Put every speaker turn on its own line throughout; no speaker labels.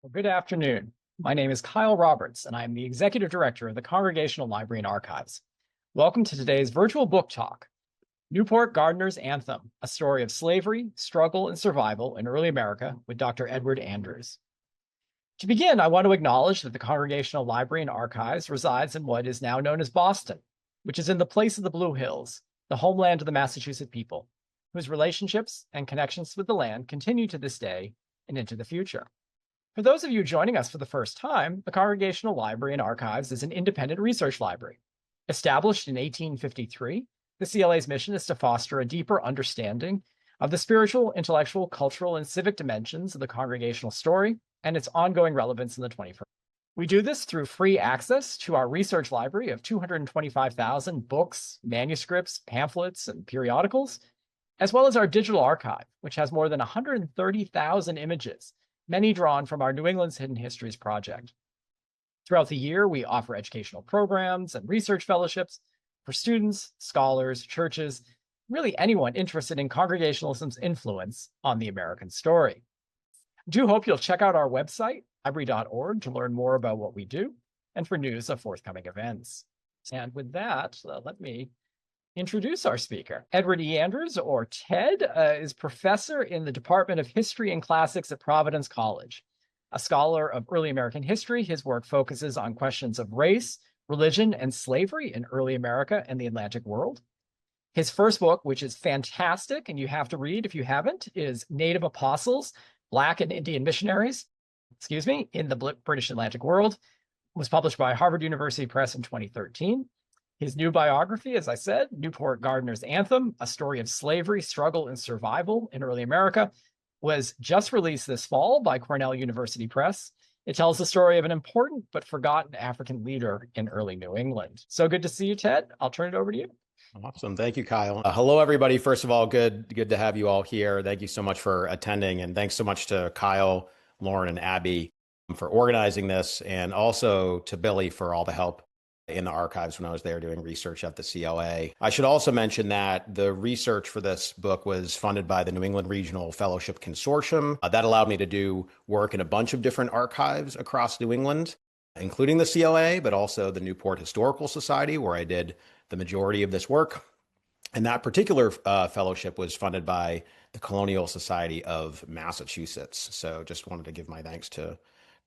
Well, good afternoon. My name is Kyle Roberts, and I am the Executive Director of the Congregational Library and Archives. Welcome to today's virtual book talk, Newport Gardner's Anthem, a story of slavery, struggle, and survival in early America with Dr. Edward Andrews. To begin, I want to acknowledge that the Congregational Library and Archives resides in what is now known as Boston, which is in the place of the Blue Hills, the homeland of the Massachusetts people, whose relationships and connections with the land continue to this day and into the future. For those of you joining us for the first time, the Congregational Library and Archives is an independent research library. Established in 1853, the CLA's mission is to foster a deeper understanding of the spiritual, intellectual, cultural, and civic dimensions of the Congregational story and its ongoing relevance in the 21st. We do this through free access to our research library of 225,000 books, manuscripts, pamphlets, and periodicals, as well as our digital archive, which has more than 130,000 images, many drawn from our New England's Hidden Histories project. Throughout the year, we offer educational programs and research fellowships for students, scholars, churches, really anyone interested in Congregationalism's influence on the American story. I do hope you'll check out our website, library.org, to learn more about what we do and for news of forthcoming events. And with that, let me introduce our speaker. Edward E. Andrews, or Ted, is professor in the Department of History and Classics at Providence College. A scholar of early American history, his work focuses on questions of race, religion, and slavery in early America and the Atlantic world. His first book, which is fantastic and you have to read if you haven't, is Native Apostles, Black and Indian Missionaries, in the British Atlantic World, was published by Harvard University Press in 2013. His new biography, as I said, Newport Gardner's Anthem, a story of slavery, struggle, and survival in early America, was just released this fall by Cornell University Press. It tells the story of an important but forgotten African leader in early New England. So good to see you, Ted. I'll turn it over to you.
Awesome. Thank you, Kyle. Hello, everybody. First of all, good to have you all here. Thank you so much for attending. And thanks so much to Kyle, Lauren, and Abby for organizing this, and also to Billy for all the help in the archives when I was there doing research at the CLA. I should also mention that the research for this book was funded by the New England Regional Fellowship Consortium. That allowed me to do work in a bunch of different archives across New England, including the CLA, but also the Newport Historical Society, where I did the majority of this work. And that particular fellowship was funded by the Colonial Society of Massachusetts. So just wanted to give my thanks to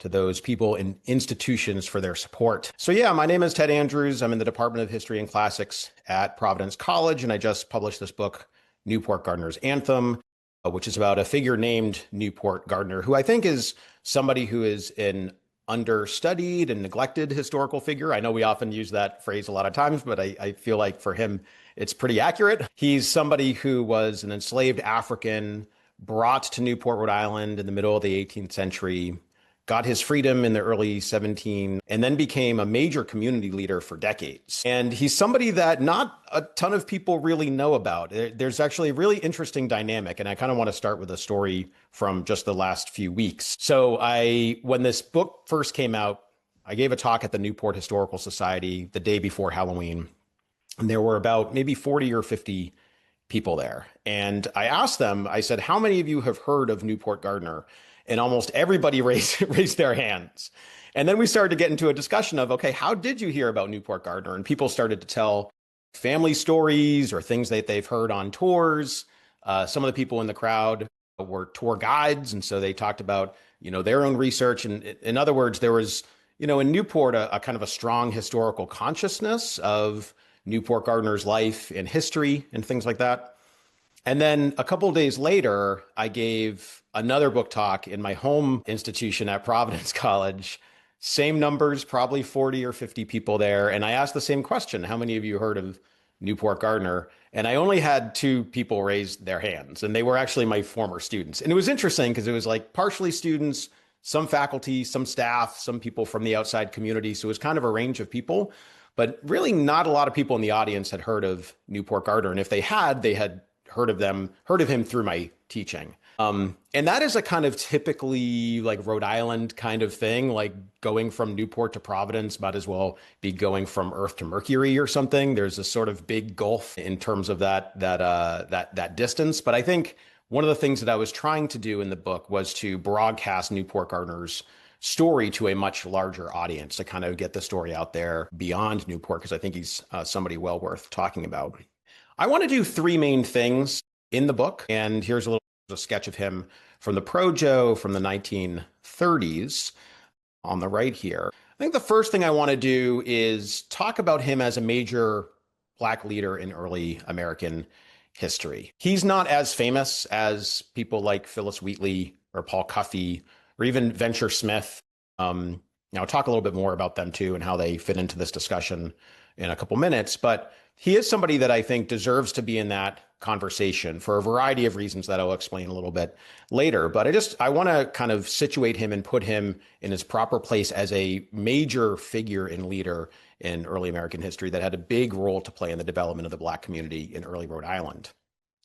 those people and institutions for their support. So yeah, my name is Ted Andrews. I'm in the Department of History and Classics at Providence College, and I just published this book, Newport Gardner's Anthem, which is about a figure named Newport Gardner, who I think is somebody who is an understudied and neglected historical figure. I know we often use that phrase a lot of times, but I feel like for him, it's pretty accurate. He's somebody who was an enslaved African brought to Newport, Rhode Island in the middle of the 18th century, got his freedom in the early 17, and then became a major community leader for decades. And he's somebody that not a ton of people really know about. There's actually a really interesting dynamic, and I kind of want to start with a story from just the last few weeks. So when this book first came out, I gave a talk at the Newport Historical Society the day before Halloween, and there were about maybe 40 or 50 people there. And I asked them, I said, how many of you have heard of Newport Gardner? And almost everybody raised their hands. And then we started to get into a discussion of, okay, how did you hear about Newport Gardner? And people started to tell family stories or things that they've heard on tours. Some of the people in the crowd were tour guides. And so they talked about, their own research. And in other words, there was, in Newport, a kind of a strong historical consciousness of Newport Gardner's life and history and things like that. And then a couple of days later, I gave another book talk in my home institution at Providence College. Same numbers, probably 40 or 50 people there. And I asked the same question, how many of you heard of Newport Gardner? And I only had 2 people raise their hands, and they were actually my former students. And it was interesting because it was like partially students, some faculty, some staff, some people from the outside community. So it was kind of a range of people, but really not a lot of people in the audience had heard of Newport Gardner. And if they had heard of him through my teaching. And that is a kind of typically like Rhode Island kind of thing, like going from Newport to Providence might as well be going from Earth to Mercury or something. There's a sort of big gulf in terms of that distance. But I think one of the things that I was trying to do in the book was to broadcast Newport Gardner's story to a much larger audience, to kind of get the story out there beyond Newport, because I think he's somebody well worth talking about. I want to do three main things in the book, and here's a sketch of him from the Projo from the 1930s on the right here. I think the first thing I want to do is talk about him as a major Black leader in early American history. He's not as famous as people like Phyllis Wheatley or Paul Cuffey or even Venture Smith. I'll talk a little bit more about them too and how they fit into this discussion in a couple minutes. But he is somebody that I think deserves to be in that conversation for a variety of reasons that I'll explain a little bit later. But I want to kind of situate him and put him in his proper place as a major figure and leader in early American history that had a big role to play in the development of the Black community in early Rhode Island.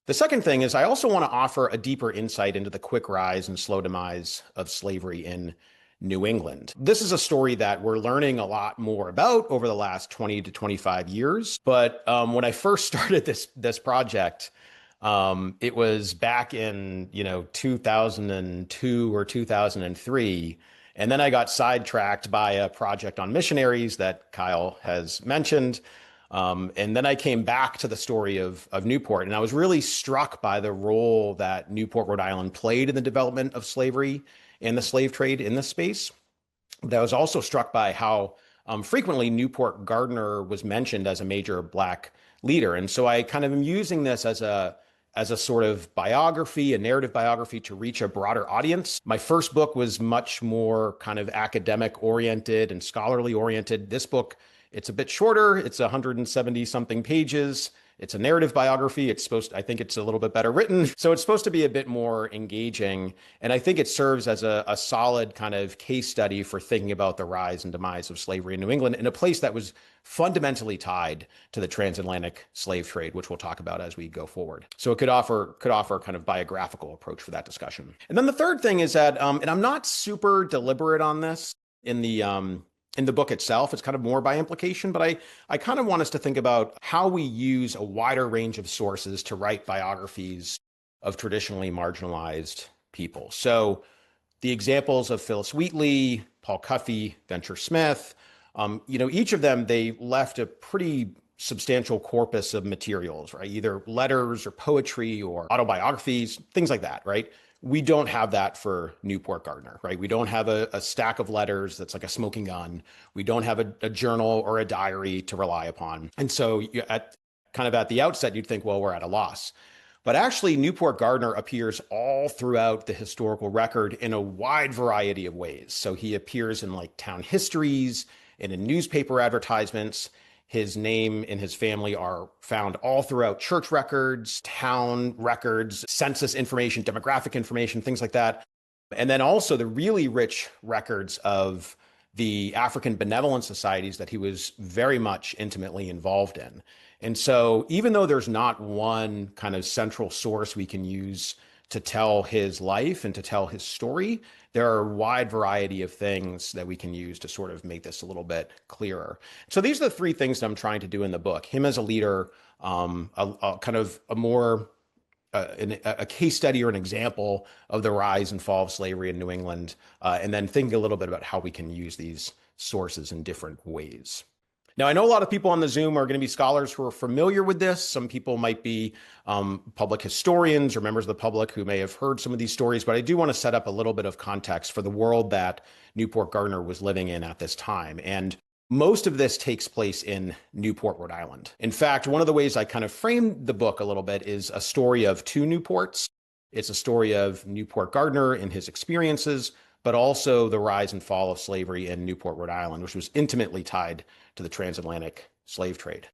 The second thing is I also want to offer a deeper insight into the quick rise and slow demise of slavery in New England. This is a story that we're learning a lot more about over the last 20 to 25 years. But when I first started this project, it was back in 2002 or 2003. And then I got sidetracked by a project on missionaries that Kyle has mentioned. And then I came back to the story of Newport, and I was really struck by the role that Newport, Rhode Island played in the development of slavery and the slave trade in this space. But I was also struck by how frequently Newport Gardner was mentioned as a major Black leader. And so I kind of am using this as a sort of biography, a narrative biography to reach a broader audience. My first book was much more kind of academic oriented and scholarly oriented. This book, it's a bit shorter. It's 170 something pages. It's a narrative biography. I think it's a little bit better written. So it's supposed to be a bit more engaging. And I think it serves as a solid kind of case study for thinking about the rise and demise of slavery in New England in a place that was fundamentally tied to the transatlantic slave trade, which we'll talk about as we go forward. So it could offer a kind of biographical approach for that discussion. And then the third thing is that, and I'm not super deliberate on this in the book itself, it's kind of more by implication, but I kind of want us to think about how we use a wider range of sources to write biographies of traditionally marginalized people. So the examples of Phyllis Wheatley, Paul Cuffey, Venture Smith, each of them, they left a pretty substantial corpus of materials, right? Either letters or poetry or autobiographies, things like that, right? We don't have that for Newport Gardner, right? We don't have a stack of letters that's like a smoking gun. We don't have a journal or a diary to rely upon. And so at the outset, you'd think, well, we're at a loss. But actually, Newport Gardner appears all throughout the historical record in a wide variety of ways. So he appears in like town histories and in newspaper advertisements. His name and his family are found all throughout church records, town records, census information, demographic information, things like that. And then also the really rich records of the African benevolent societies that he was very much intimately involved in. And so even though there's not one kind of central source we can use to tell his life and to tell his story, there are a wide variety of things that we can use to sort of make this a little bit clearer. So these are the three things that I'm trying to do in the book. Him as a leader, a case study or an example of the rise and fall of slavery in New England, and then thinking a little bit about how we can use these sources in different ways. Now, I know a lot of people on the Zoom are going to be scholars who are familiar with this. Some people might be public historians or members of the public who may have heard some of these stories, but I do want to set up a little bit of context for the world that Newport Gardner was living in at this time. And most of this takes place in Newport, Rhode Island. In fact, one of the ways I kind of framed the book a little bit is a story of two Newports. It's a story of Newport Gardner and his experiences, but also the rise and fall of slavery in Newport, Rhode Island, which was intimately tied to the transatlantic slave trade.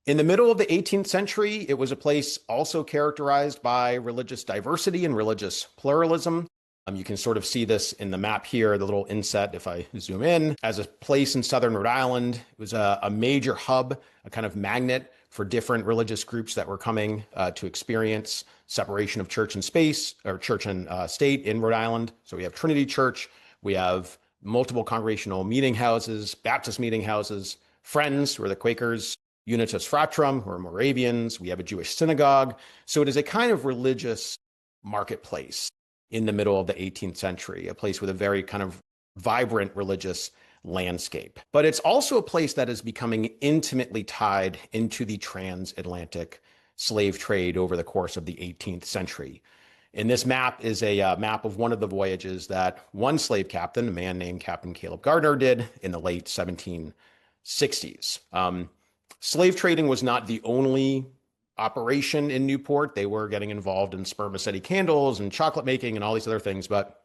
In the middle of the 18th century, it was a place also characterized by religious diversity and religious pluralism. You can sort of see this in the map here, the little inset, if I zoom in, as a place in southern Rhode Island. It was a major hub, a kind of magnet for different religious groups that were coming to experience separation of church and space, or church and state in Rhode Island. So we have Trinity Church, we have multiple congregational meeting houses, Baptist meeting houses, Friends, who are the Quakers, Unitas Fratrum, who are Moravians. We have a Jewish synagogue. So it is a kind of religious marketplace in the middle of the 18th century, a place with a very kind of vibrant religious landscape. But it's also a place that is becoming intimately tied into the transatlantic slave trade over the course of the 18th century. And this map is a map of one of the voyages that one slave captain, a man named Captain Caleb Gardner, did in the late 1760s. Slave trading was not the only operation in Newport. They were getting involved in spermaceti candles and chocolate making and all these other things. But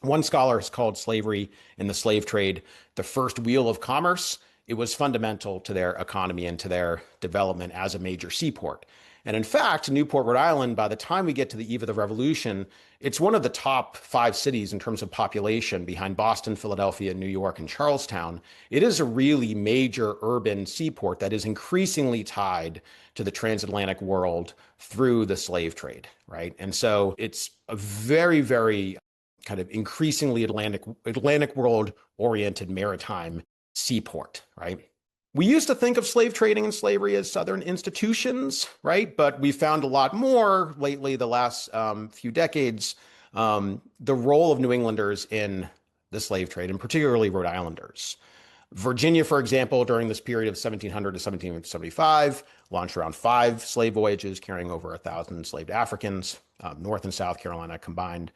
one scholar has called slavery and the slave trade the first wheel of commerce. It was fundamental to their economy and to their development as a major seaport. And in fact, Newport, Rhode Island, by the time we get to the eve of the revolution, it's one of the top 5 cities in terms of population behind Boston, Philadelphia, New York, and Charlestown. It is a really major urban seaport that is increasingly tied to the transatlantic world through the slave trade, right? And so it's a very, very kind of increasingly Atlantic world oriented maritime seaport, right? We used to think of slave trading and slavery as Southern institutions, right? But we found a lot more lately, the last few decades, the role of New Englanders in the slave trade, and particularly Rhode Islanders. Virginia, for example, during this period of 1700 to 1775, launched around 5 slave voyages carrying over 1,000 enslaved Africans. North and South Carolina combined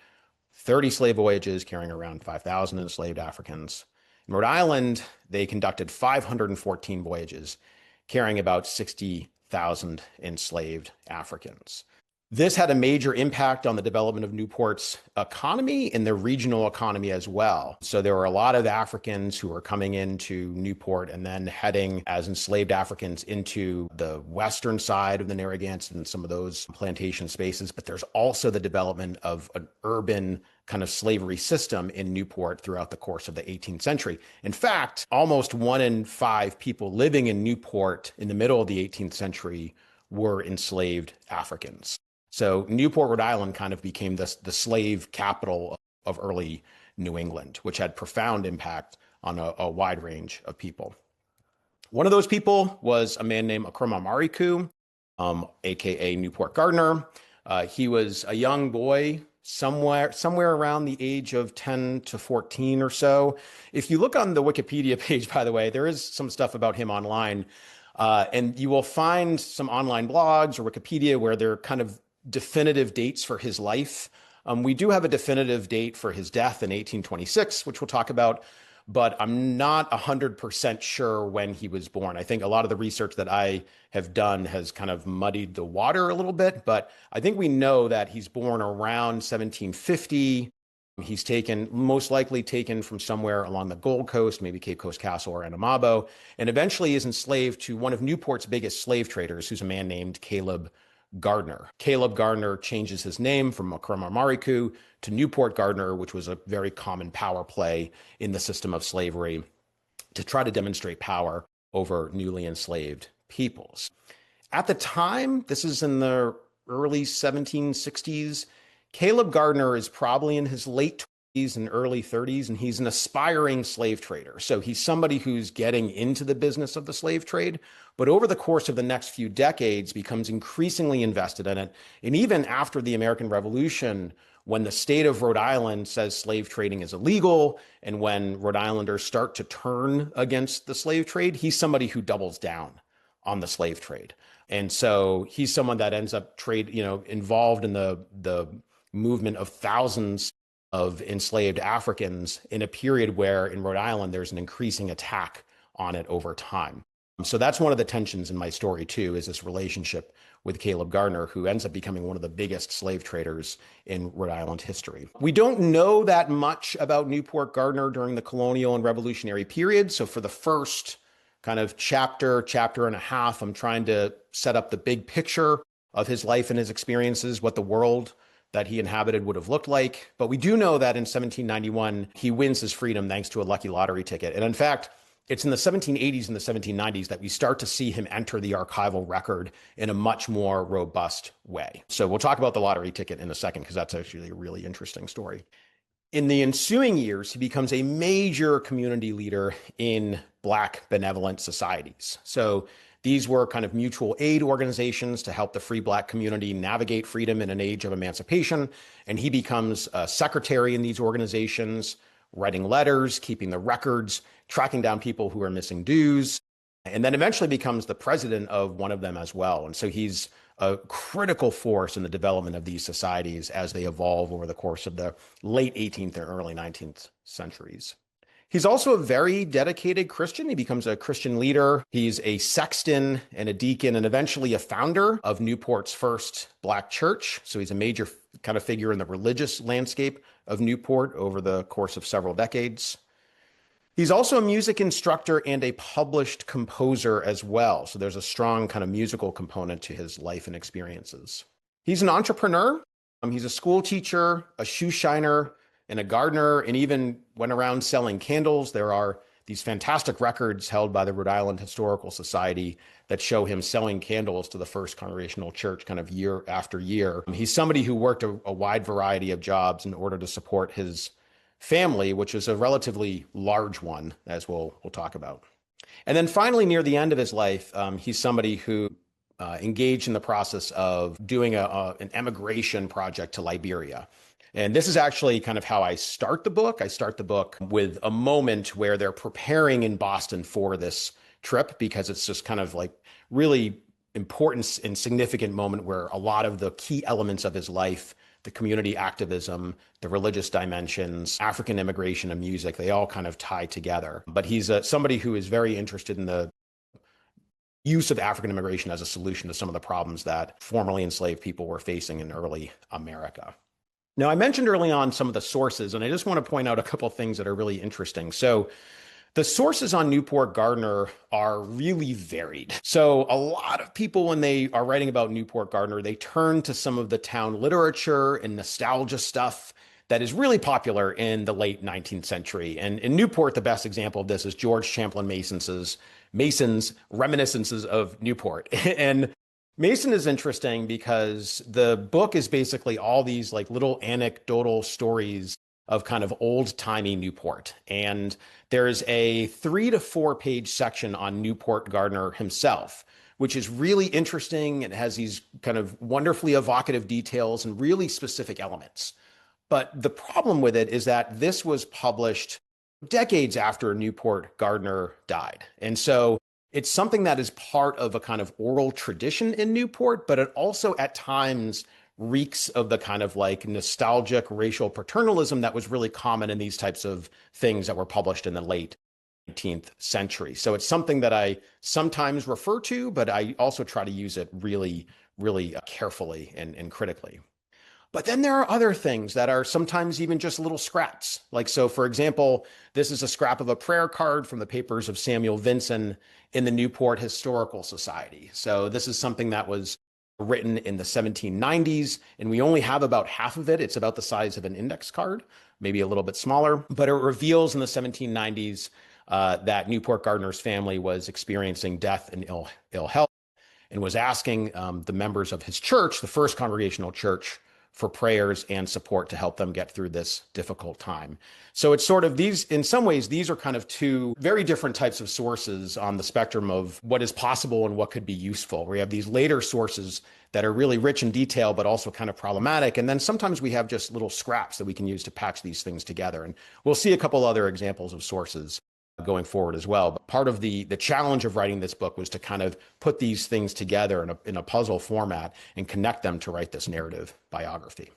30 slave voyages carrying around 5,000 enslaved Africans. In Rhode Island, they conducted 514 voyages, carrying about 60,000 enslaved Africans. This had a major impact on the development of Newport's economy and the regional economy as well. So there were a lot of Africans who were coming into Newport and then heading as enslaved Africans into the western side of the Narragansett and some of those plantation spaces. But there's also the development of an urban kind of slavery system in Newport throughout the course of the 18th century. In fact, almost 1 in 5 people living in Newport in the middle of the 18th century were enslaved Africans. So Newport, Rhode Island kind of became the slave capital of early New England, which had profound impact on a wide range of people. One of those people was a man named Occramer Marycoo, aka Newport Gardner. He was a young boy, somewhere around the age of 10 to 14 or so. If you look on the Wikipedia page, by the way, there is some stuff about him online, and you will find some online blogs or Wikipedia where they're kind of definitive dates for his life. We do have a definitive date for his death in 1826, which we'll talk about, but I'm not 100% sure when he was born. I think a lot of the research that I have done has kind of muddied the water a little bit, but I think we know that he's born around 1750. He's most likely taken from somewhere along the Gold Coast, maybe Cape Coast Castle or Anamabo, and eventually is enslaved to one of Newport's biggest slave traders, who's a man named Caleb Gardner. Caleb Gardner changes his name from Occramer Marycoo to Newport Gardner, which was a very common power play in the system of slavery to try to demonstrate power over newly enslaved peoples. At the time, this is in the early 1760s, Caleb Gardner is probably in his late 20s and early 30s, and he's an aspiring slave trader. So he's somebody who's getting into the business of the slave trade, but over the course of the next few decades becomes increasingly invested in it. And even after the American Revolution, when the state of Rhode Island says slave trading is illegal, and when Rhode Islanders start to turn against the slave trade, he's somebody who doubles down on the slave trade. And so he's someone that ends up involved in the movement of thousands of enslaved Africans in a period where in Rhode Island, there's an increasing attack on it over time. So that's one of the tensions in my story too, is this relationship with Caleb Gardner, who ends up becoming one of the biggest slave traders in Rhode Island history. We don't know that much about Newport Gardner during the colonial and revolutionary period. So for the first kind of chapter and a half, I'm trying to set up the big picture of his life and his experiences, what the world that he inhabited would have looked like. But we do know that in 1791, he wins his freedom thanks to a lucky lottery ticket. And in fact, it's in the 1780s and the 1790s that we start to see him enter the archival record in a much more robust way. So we'll talk about the lottery ticket in a second, because that's actually a really interesting story. In the ensuing years, he becomes a major community leader in Black benevolent societies. So These were kind of mutual aid organizations to help the free Black community navigate freedom in an age of emancipation. And he becomes a secretary in these organizations, writing letters, keeping the records, tracking down people who are missing dues, and then eventually becomes the president of one of them as well. And so he's a critical force in the development of these societies as they evolve over the course of the late 18th and early 19th centuries. He's also a very dedicated Christian. He becomes a Christian leader. He's a sexton and a deacon and eventually a founder of Newport's first Black church. So he's a major kind of figure in the religious landscape of Newport over the course of several decades. He's also a music instructor and a published composer as well. So there's a strong kind of musical component to his life and experiences. He's an entrepreneur. He's a school teacher, a shoe shiner, and a gardener, and even went around selling candles. There are these fantastic records held by the Rhode Island Historical Society that show him selling candles to the first Congregational church kind of year after year. He's somebody who worked a wide variety of jobs in order to support his family, which is a relatively large one, as we'll talk about. And then finally, near the end of his life, he's somebody who engaged in the process of doing an emigration project to Liberia. And this is actually kind of how I start the book. I start the book with a moment where they're preparing in Boston for this trip, because it's just kind of like really important and significant moment where a lot of the key elements of his life, the community activism, the religious dimensions, African immigration and music, they all kind of tie together. But he's somebody who is very interested in the use of African immigration as a solution to some of the problems that formerly enslaved people were facing in early America. Now, I mentioned early on some of the sources, and I just want to point out a couple of things that are really interesting. So the sources on Newport Gardner are really varied. So a lot of people, when they are writing about Newport Gardner, they turn to some of the town literature and nostalgia stuff that is really popular in the late 19th century. And in Newport, the best example of this is George Champlin Mason's Reminiscences of Newport. And Mason is interesting because the book is basically all these like little anecdotal stories of kind of old-timey Newport. And there's a 3 to 4 page section on Newport Gardner himself, which is really interesting. It has these kind of wonderfully evocative details and really specific elements. But the problem with it is that this was published decades after Newport Gardner died. And so it's something that is part of a kind of oral tradition in Newport, but it also at times reeks of the kind of like nostalgic racial paternalism that was really common in these types of things that were published in the late 19th century. So it's something that I sometimes refer to, but I also try to use it really, really carefully and critically. But then there are other things that are sometimes even just little scraps. Like, so for example, this is a scrap of a prayer card from the papers of Samuel Vinson in the Newport Historical Society. So this is something that was written in the 1790s, and we only have about half of it. It's about the size of an index card, maybe a little bit smaller, but it reveals in the 1790s that Newport Gardner's family was experiencing death and ill health, and was asking the members of his church, the first Congregational church, for prayers and support to help them get through this difficult time. So it's sort of these, in some ways, these are kind of two very different types of sources on the spectrum of what is possible and what could be useful. We have these later sources that are really rich in detail, but also kind of problematic. And then sometimes we have just little scraps that we can use to patch these things together. And we'll see a couple other examples of sources going forward as well. But part of the challenge of writing this book was to kind of put these things together in a puzzle format and connect them to write this narrative biography.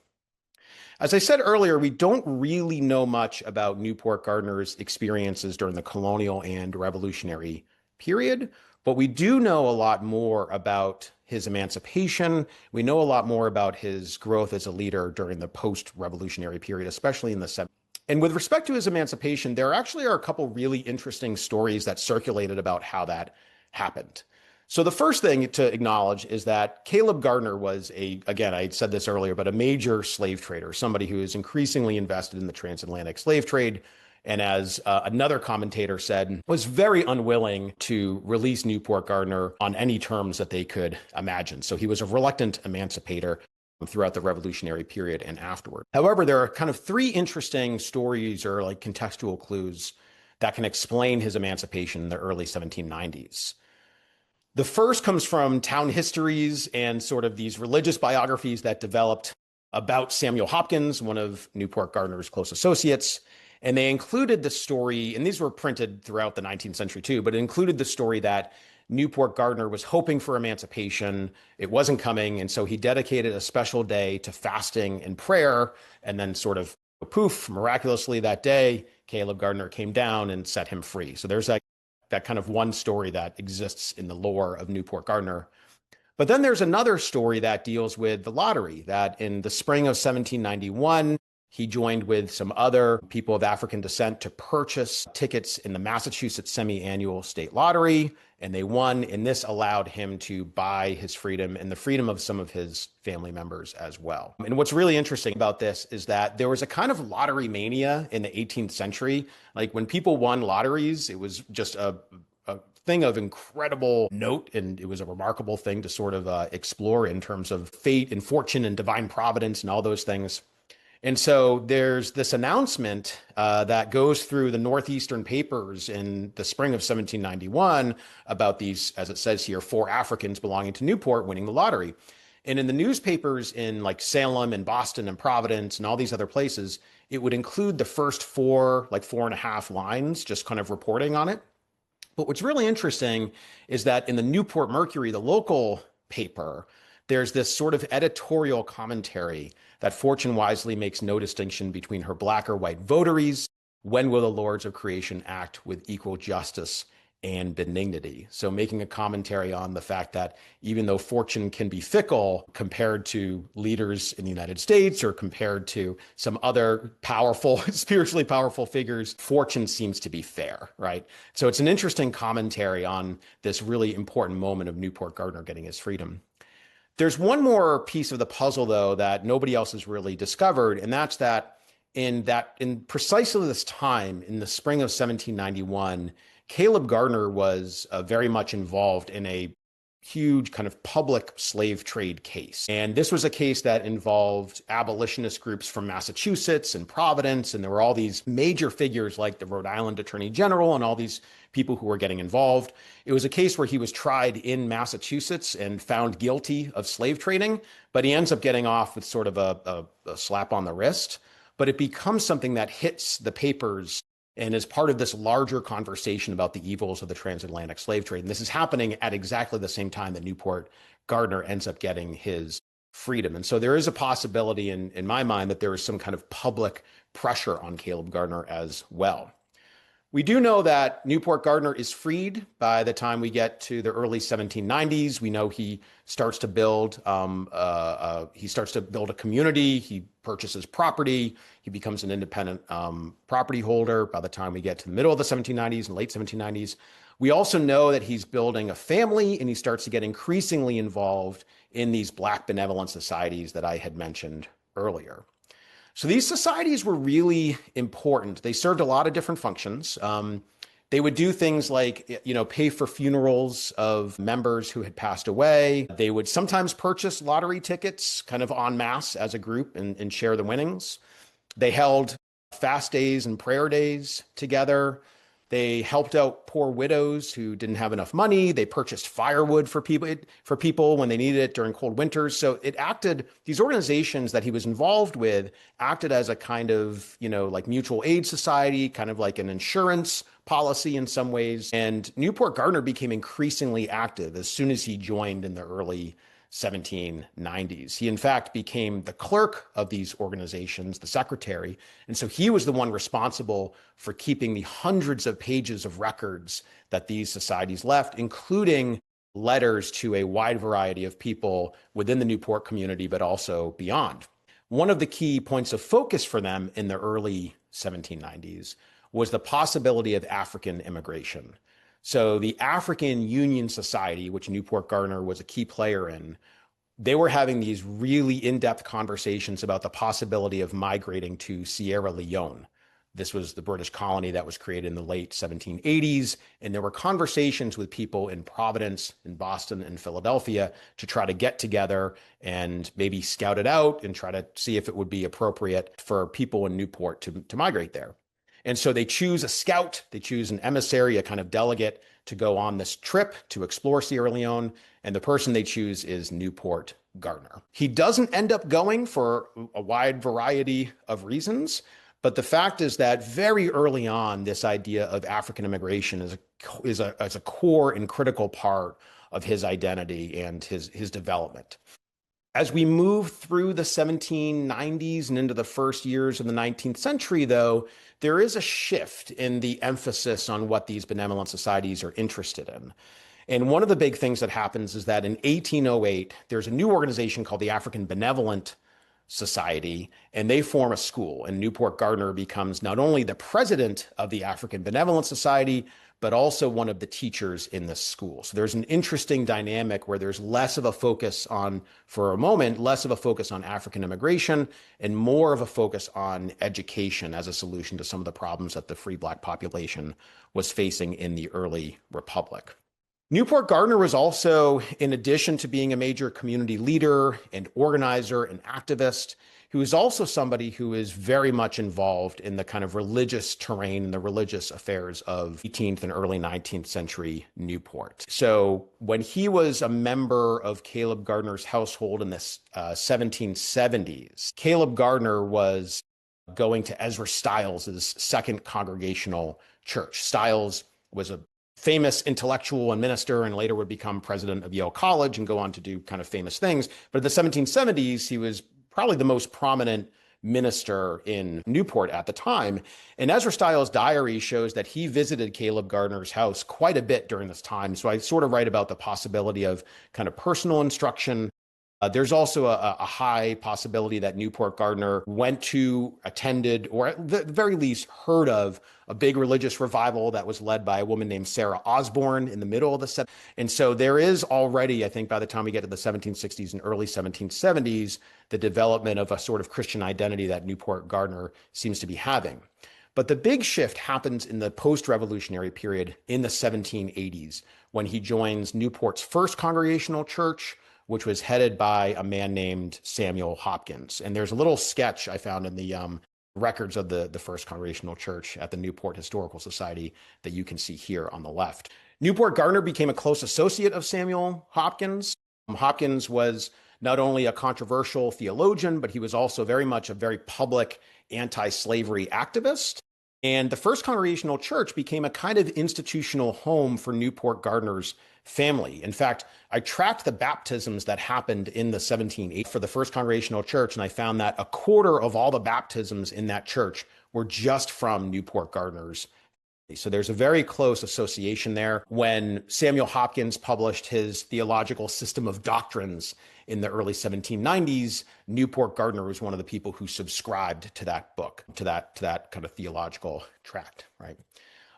As I said earlier, we don't really know much about Newport Gardner's experiences during the colonial and revolutionary period, but we do know a lot more about his emancipation. We know a lot more about his growth as a leader during the post-revolutionary period, especially in the 70s. And with respect to his emancipation, there actually are a couple really interesting stories that circulated about how that happened. So the first thing to acknowledge is that Caleb Gardner was again, I said this earlier, but a major slave trader, somebody who is increasingly invested in the transatlantic slave trade. And as another commentator said, was very unwilling to release Newport Gardner on any terms that they could imagine. So he was a reluctant emancipator throughout the revolutionary period and afterward. However, there are kind of 3 interesting stories or like contextual clues that can explain his emancipation in the early 1790s. The first comes from town histories and sort of these religious biographies that developed about Samuel Hopkins, one of Newport Gardner's close associates. And they included the story, and these were printed throughout the 19th century too, but it included the story that Newport Gardner was hoping for emancipation. It wasn't coming. And so he dedicated a special day to fasting and prayer. And then sort of poof, miraculously that day, Caleb Gardner came down and set him free. So there's that kind of one story that exists in the lore of Newport Gardner. But then there's another story that deals with the lottery, that in the spring of 1791, he joined with some other people of African descent to purchase tickets in the Massachusetts semi-annual state lottery, and they won, and this allowed him to buy his freedom and the freedom of some of his family members as well. And what's really interesting about this is that there was a kind of lottery mania in the 18th century. Like when people won lotteries, it was just a thing of incredible note, and it was a remarkable thing to sort of explore in terms of fate and fortune and divine providence and all those things. And so there's this announcement that goes through the Northeastern papers in the spring of 1791 about these, as it says here, 4 Africans belonging to Newport winning the lottery. And in the newspapers in like Salem and Boston and Providence and all these other places, it would include the first 4.5 lines, just kind of reporting on it. But what's really interesting is that in the Newport Mercury, the local paper, there's this sort of editorial commentary that Fortune wisely makes no distinction between her black or white votaries. When will the lords of creation act with equal justice and benignity? So making a commentary on the fact that even though fortune can be fickle compared to leaders in the United States or compared to some other powerful, spiritually powerful figures, fortune seems to be fair, right? So it's an interesting commentary on this really important moment of Newport Gardner getting his freedom. There's one more piece of the puzzle, though, that nobody else has really discovered, and that's that in precisely this time, in the spring of 1791, Caleb Gardner was very much involved in a huge kind of public slave trade case. And this was a case that involved abolitionist groups from Massachusetts and Providence. And there were all these major figures like the Rhode Island Attorney General and all these people who were getting involved. It was a case where he was tried in Massachusetts and found guilty of slave trading, but he ends up getting off with sort of a slap on the wrist. But it becomes something that hits the papers and is part of this larger conversation about the evils of the transatlantic slave trade. And this is happening at exactly the same time that Newport Gardner ends up getting his freedom. And so there is a possibility in my mind that there is some kind of public pressure on Caleb Gardner as well. We do know that Newport Gardner is freed by the time we get to the early 1790s. We know he starts to build a community. He purchases property. He becomes an independent property holder by the time we get to the middle of the 1790s and late 1790s. We also know that he's building a family, and he starts to get increasingly involved in these Black benevolent societies that I had mentioned earlier. So these societies were really important. They served a lot of different functions. They would do things like, pay for funerals of members who had passed away. They would sometimes purchase lottery tickets kind of en masse as a group and share the winnings. They held fast days and prayer days together. They helped out poor widows who didn't have enough money. They purchased firewood for people when they needed it during cold winters. So these organizations that he was involved with acted as a kind of, like mutual aid society, kind of like an insurance policy in some ways. And Newport Gardner became increasingly active as soon as he joined in the early 1790s. He, in fact, became the clerk of these organizations, the secretary. And so he was the one responsible for keeping the hundreds of pages of records that these societies left, including letters to a wide variety of people within the Newport community, but also beyond. One of the key points of focus for them in the early 1790s was the possibility of African immigration. So the African Union Society, which Newport Gardner was a key player in, they were having these really in-depth conversations about the possibility of migrating to Sierra Leone. This was the British colony that was created in the late 1780s. And there were conversations with people in Providence, in Boston, and Philadelphia to try to get together and maybe scout it out and try to see if it would be appropriate for people in Newport to migrate there. And so they choose a scout, they choose an emissary, a kind of delegate to go on this trip to explore Sierra Leone. And the person they choose is Newport Gardner. He doesn't end up going for a wide variety of reasons. But the fact is that very early on, this idea of African immigration is a core and critical part of his identity and his development. As we move through the 1790s and into the first years of the 19th century, though, there is a shift in the emphasis on what these benevolent societies are interested in. And one of the big things that happens is that in 1808, there's a new organization called the African Benevolent Society, and they form a school. And Newport Gardner becomes not only the president of the African Benevolent Society, but also one of the teachers in this school. So there's an interesting dynamic where there's less of a focus on, for a moment, less of a focus on African immigration and more of a focus on education as a solution to some of the problems that the free Black population was facing in the early Republic. Newport Gardner was also, in addition to being a major community leader and organizer and activist, he was also somebody who is very much involved in the kind of religious terrain and the religious affairs of 18th and early 19th century Newport. So when he was a member of Caleb Gardner's household in the 1770s, Caleb Gardner was going to Ezra Stiles's Second Congregational Church. Stiles was a famous intellectual and minister, and later would become president of Yale College and go on to do kind of famous things. But in the 1770s, he was probably the most prominent minister in Newport at the time. And Ezra Stiles' diary shows that he visited Caleb Gardner's house quite a bit during this time. So I sort of write about the possibility of kind of personal instruction. There's also a high possibility that Newport Gardner went to, attended, or at the very least heard of a big religious revival that was led by a woman named Sarah Osborne in the middle of the 70s. And so there is already, I think, by the time we get to the 1760s and early 1770s, the development of a sort of Christian identity that Newport Gardner seems to be having. But the big shift happens in the post-revolutionary period in the 1780s when he joins Newport's first Congregational church, which was headed by a man named Samuel Hopkins. And there's a little sketch I found in the records of the First Congregational Church at the Newport Historical Society that you can see here on the left. Newport Gardner became a close associate of Samuel Hopkins. Hopkins was not only a controversial theologian, but he was also very much a very public anti-slavery activist. And the First Congregational Church became a kind of institutional home for Newport Gardner's family. In fact, I tracked the baptisms that happened in the 1780s for the First Congregational Church, and I found that a quarter of all the baptisms in that church were just from Newport Gardner's. So there's a very close association there. When Samuel Hopkins published his theological system of doctrines in the early 1790s, Newport Gardner was one of the people who subscribed to that book, to that kind of theological tract, right?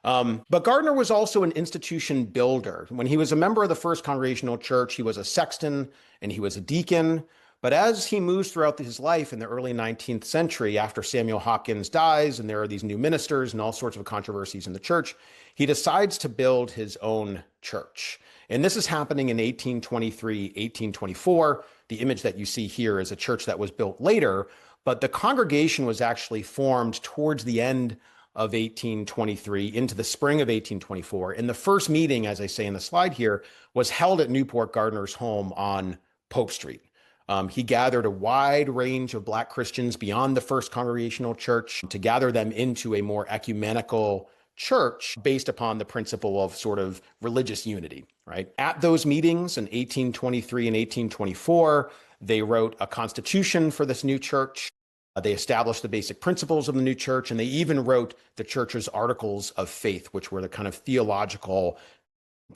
But Gardner was also an institution builder. When he was a member of the First Congregational Church, he was a sexton and he was a deacon. But as he moves throughout his life in the early 19th century, after Samuel Hopkins dies and there are these new ministers and all sorts of controversies in the church, he decides to build his own church. And this is happening in 1823, 1824. The image that you see here is a church that was built later, but the congregation was actually formed towards the end of 1823 into the spring of 1824. And the first meeting, as I say in the slide here, was held at Newport Gardner's home on Pope Street. He gathered a wide range of Black Christians beyond the First Congregational Church to gather them into a more ecumenical church based upon the principle of sort of religious unity, right? At those meetings in 1823 and 1824, they wrote a constitution for this new church. They established the basic principles of the new church, and they even wrote the church's articles of faith, which were the kind of theological,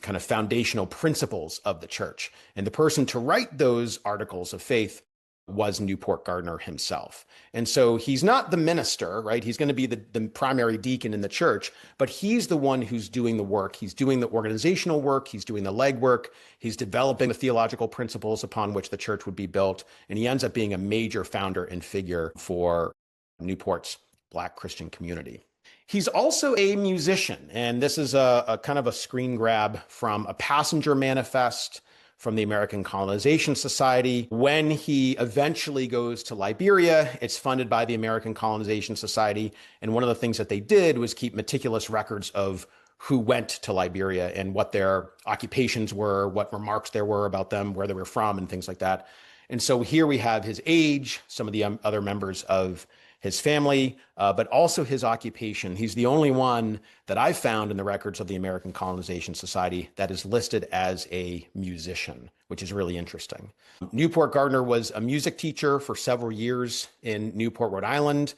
kind of foundational principles of the church. And the person to write those articles of faith was Newport Gardner himself. And so he's not the minister, right? He's going to be the primary deacon in the church, but he's the one who's doing the work. He's doing the organizational work. He's doing the legwork. He's developing the theological principles upon which the church would be built. And he ends up being a major founder and figure for Newport's Black Christian community. He's also a musician, and this is a kind of a screen grab from a passenger manifest from the American Colonization Society. When he eventually goes to Liberia, it's funded by the American Colonization Society. And one of the things that they did was keep meticulous records of who went to Liberia and what their occupations were, what remarks there were about them, where they were from, and things like that. And so here we have his age, some of the other members of his family, but also his occupation. He's the only one that I've found in the records of the American Colonization Society that is listed as a musician, which is really interesting. Newport Gardner was a music teacher for several years in Newport, Rhode Island.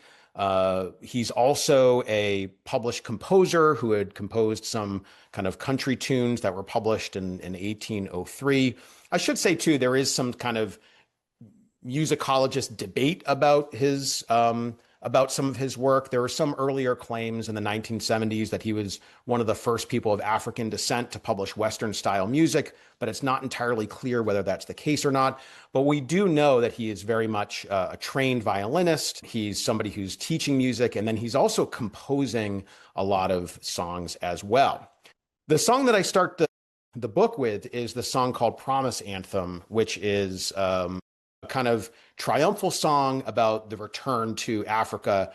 He's also a published composer who had composed some kind of country tunes that were published in 1803. I should say, too, there is some kind of musicologist debate about his about some of his work. There were some earlier claims in the 1970s that he was one of the first people of African descent to publish Western style music, but it's not entirely clear whether that's the case or not. But we do know that he is very much a trained violinist. He's somebody who's teaching music, and then he's also composing a lot of songs as well. The song that I start the book with is the song called Promise Anthem, which is a kind of triumphal song about the return to Africa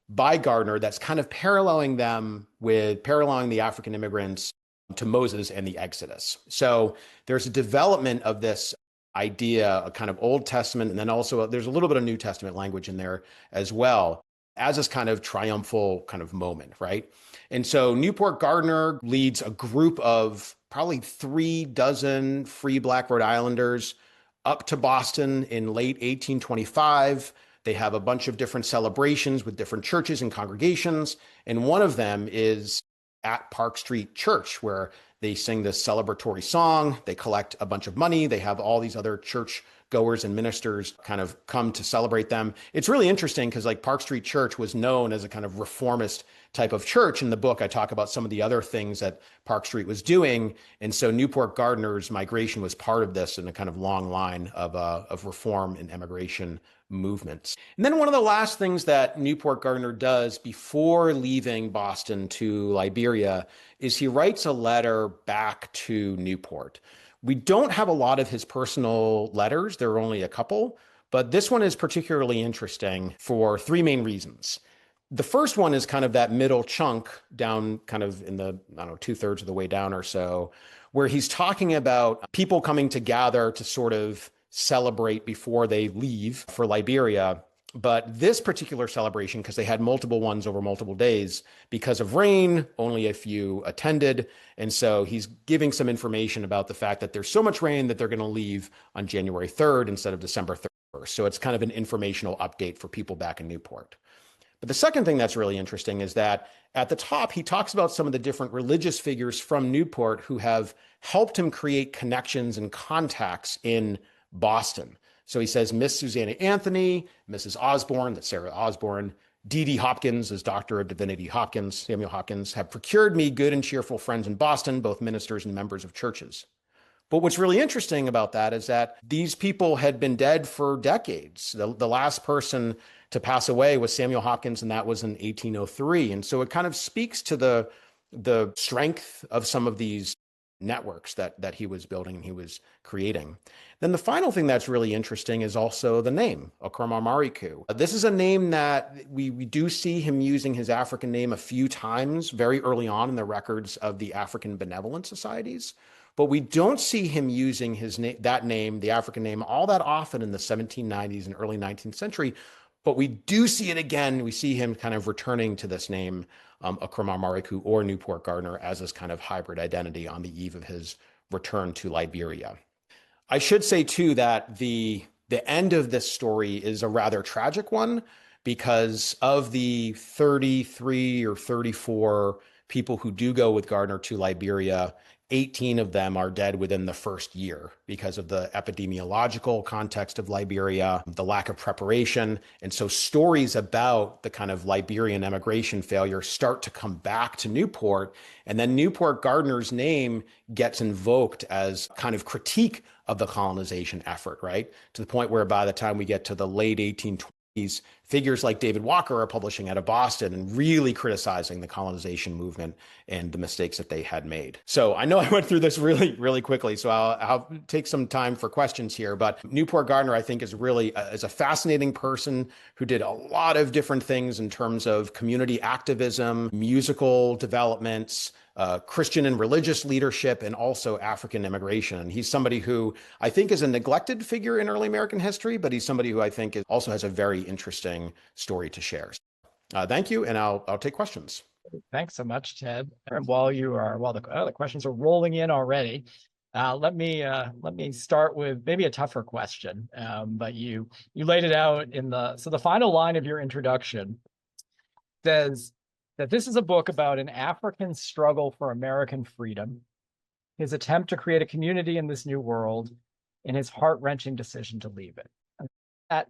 by Gardner that's kind of paralleling the African immigrants to Moses and the Exodus. So there's a development of this idea, a kind of Old Testament, and then also there's a little bit of New Testament language in there as well, as this kind of triumphal kind of moment, right? And so Newport Gardner leads a group of probably 36 free Black Rhode Islanders up to Boston in late 1825. They have a bunch of different celebrations with different churches and congregations. And one of them is at Park Street Church, where they sing this celebratory song. They collect a bunch of money. They have all these other church goers and ministers kind of come to celebrate them. It's really interesting because like Park Street Church was known as a kind of reformist type of church. In the book, I talk about some of the other things that Park Street was doing. And so Newport Gardner's migration was part of this in a kind of long line of reform and emigration movements. And then one of the last things that Newport Gardner does before leaving Boston to Liberia is he writes a letter back to Newport. We don't have a lot of his personal letters. There are only a couple, but this one is particularly interesting for three main reasons. The first one is kind of that middle chunk down kind of in the, 2/3 of the way down or so, where he's talking about people coming to gather to sort of celebrate before they leave for Liberia. But this particular celebration, because they had multiple ones over multiple days, because of rain, only a few attended. And so he's giving some information about the fact that there's so much rain that they're going to leave on January 3rd instead of December 31st. So it's kind of an informational update for people back in Newport. But the second thing that's really interesting is that at the top, he talks about some of the different religious figures from Newport who have helped him create connections and contacts in Boston. So he says, Miss Susanna Anthony, Mrs. Osborne, that's Sarah Osborne, D.D. Hopkins, as Doctor of Divinity Hopkins, Samuel Hopkins, have procured me good and cheerful friends in Boston, both ministers and members of churches. But what's really interesting about that is that these people had been dead for decades. The last person to pass away was Samuel Hopkins, and that was in 1803. And so it kind of speaks to the strength of some of these networks that he was building and he was creating. Then the final thing that's really interesting is also the name, Occramer Marycoo. This is a name that we do see him using his African name a few times very early on in the records of the African benevolent societies, but we don't see him using that name, the African name, all that often in the 1790s and early 19th century. But we do see it again. We see him kind of returning to this name, Occramer Marycoo or Newport Gardner, as this kind of hybrid identity on the eve of his return to Liberia. I should say, too, that the end of this story is a rather tragic one because of the 33 or 34 people who do go with Gardner to Liberia, 18 of them are dead within the first year because of the epidemiological context of Liberia, the lack of preparation. And so stories about the kind of Liberian emigration failure start to come back to Newport. And then Newport Gardner's name gets invoked as kind of critique of the colonization effort, right? To the point where by the time we get to the late 1820s, these figures like David Walker are publishing out of Boston and really criticizing the colonization movement and the mistakes that they had made. So I know I went through this really, really quickly, so I'll take some time for questions here. But Newport Gardner, I think, is a fascinating person who did a lot of different things in terms of community activism, musical developments, Christian and religious leadership, and also African immigration. And he's somebody who I think is a neglected figure in early American history, but he's somebody who I think also has a very interesting story to share. Thank you, and I'll take questions.
Thanks so much, Ted. And while the questions are rolling in already, let me start with maybe a tougher question. But you laid it out in the final line of your introduction says that this is a book about an African struggle for American freedom, his attempt to create a community in this new world, and his heart-wrenching decision to leave it.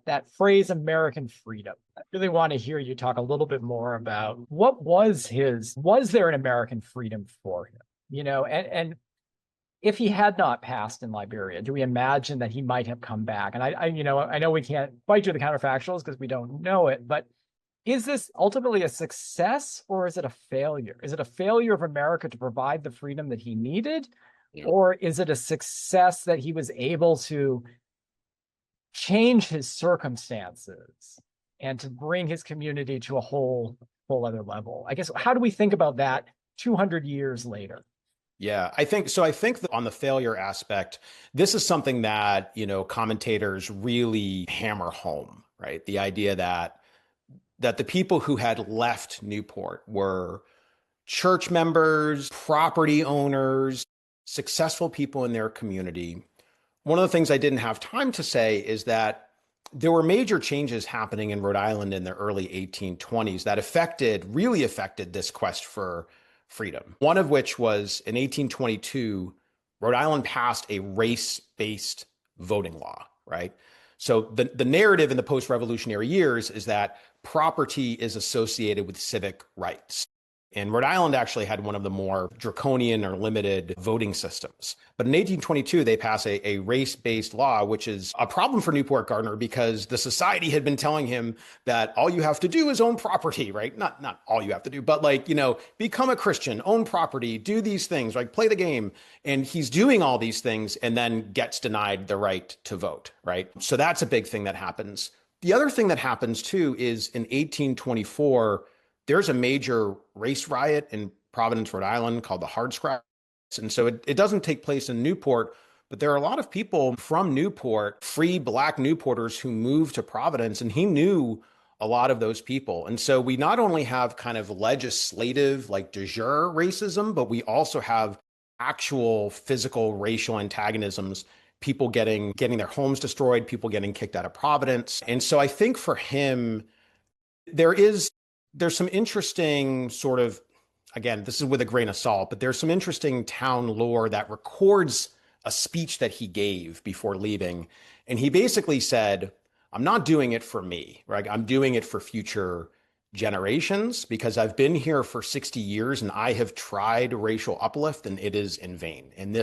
That phrase, American freedom, I really want to hear you talk a little bit more about was there an American freedom for him? And if he had not passed in Liberia, do we imagine that he might have come back? And I know we can't quite do the counterfactuals because we don't know it, but is this ultimately a success or is it a failure? Is it a failure of America to provide the freedom that he needed? Yeah. Or is it a success that he was able to change his circumstances and to bring his community to a whole other level? I guess, how do we think about that 200 years later?
Yeah, I think that on the failure aspect, this is something that, commentators really hammer home, right? The idea that the people who had left Newport were church members, property owners, successful people in their community. One of the things I didn't have time to say is that there were major changes happening in Rhode Island in the early 1820s that really affected this quest for freedom. One of which was in 1822, Rhode Island passed a race-based voting law, right? So the narrative in the post-revolutionary years is that property is associated with civic rights. And Rhode Island actually had one of the more draconian or limited voting systems. But in 1822, they pass a race-based law, which is a problem for Newport Gardner because the society had been telling him that all you have to do is own property, right? Not all you have to do, but become a Christian, own property, do these things, play the game. And he's doing all these things and then gets denied the right to vote, right? So that's a big thing that happens. The other thing that happens too is in 1824, there's a major race riot in Providence, Rhode Island called the Hardscrabs. And so it doesn't take place in Newport, but there are a lot of people from Newport, free Black Newporters who moved to Providence, and he knew a lot of those people. And so we not only have kind of legislative, de jure racism, but we also have actual physical racial antagonisms, people getting their homes destroyed, people getting kicked out of Providence. And so I think for him, there's some interesting sort of, again, this is with a grain of salt, but there's some interesting town lore that records a speech that he gave before leaving. And he basically said, I'm not doing it for me, right? I'm doing it for future generations because I've been here for 60 years and I have tried racial uplift and it is in vain. And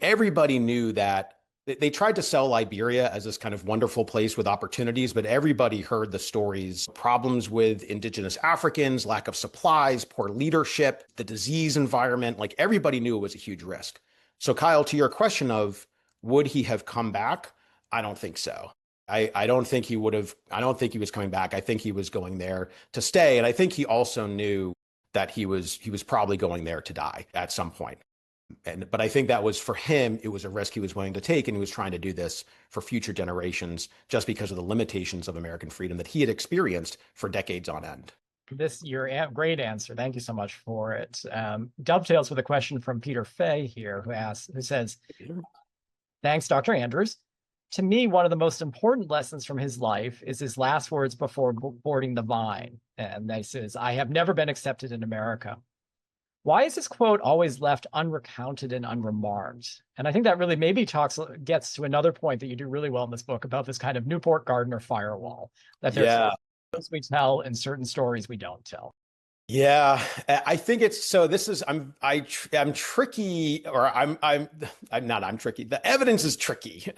everybody knew that they tried to sell Liberia as this kind of wonderful place with opportunities, but everybody heard the stories, problems with indigenous Africans, lack of supplies, poor leadership, the disease environment. Everybody knew it was a huge risk. So Kyle, to your question of would he have come back? I don't think so. I don't think he would have. I don't think he was coming back. I think he was going there to stay. And I think he also knew that he was probably going there to die at some point. But I think that was, for him, it was a risk he was willing to take, and he was trying to do this for future generations just because of the limitations of American freedom that he had experienced for decades on end.
Your great answer. Thank you so much for it. Dovetails with a question from Peter Fay here, who says, thanks, Dr. Andrews. To me, one of the most important lessons from his life is his last words before boarding the vine. And he says, I have never been accepted in America. Why is this quote always left unrecounted and unremarked? And I think that really maybe gets to another point that you do really well in this book about this kind of Newport Gardner firewall, that there's stories we tell and certain stories we don't tell.
Yeah, I think it's so. This is I'm tricky, or I'm not. I'm tricky. The evidence is tricky.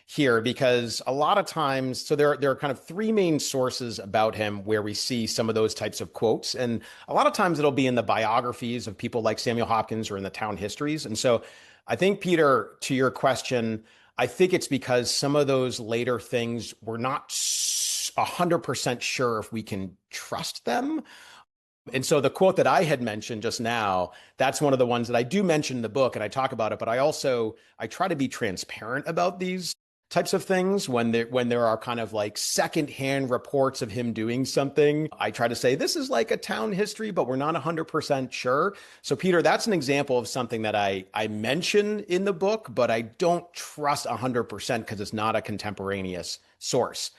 here because a lot of times, so there are kind of three main sources about him where we see some of those types of quotes. And a lot of times it'll be in the biographies of people like Samuel Hopkins or in the town histories. And so I think, Peter, to your question, I think it's because some of those later things we're not 100% sure if we can trust them. And so the quote that I had mentioned just now, that's one of the ones that I do mention in the book and I talk about it, but I try to be transparent about these types of things when there are kind of like secondhand reports of him doing something. I try to say this is like a town history, but we're not 100% sure. So Peter, that's an example of something that I mention in the book, but I don't trust 100% because it's not a contemporaneous source.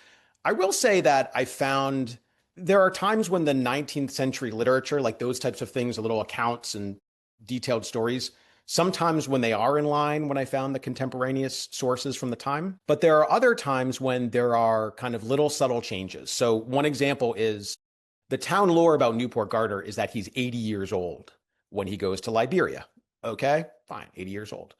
I will say that I found there are times when the 19th century literature, like those types of things, little accounts and detailed stories, sometimes when they are in line, when I found the contemporaneous sources from the time, but there are other times when there are kind of little subtle changes. So one example is the town lore about Newport Gardner is that he's 80 years old when he goes to Liberia. Okay, fine, 80 years old.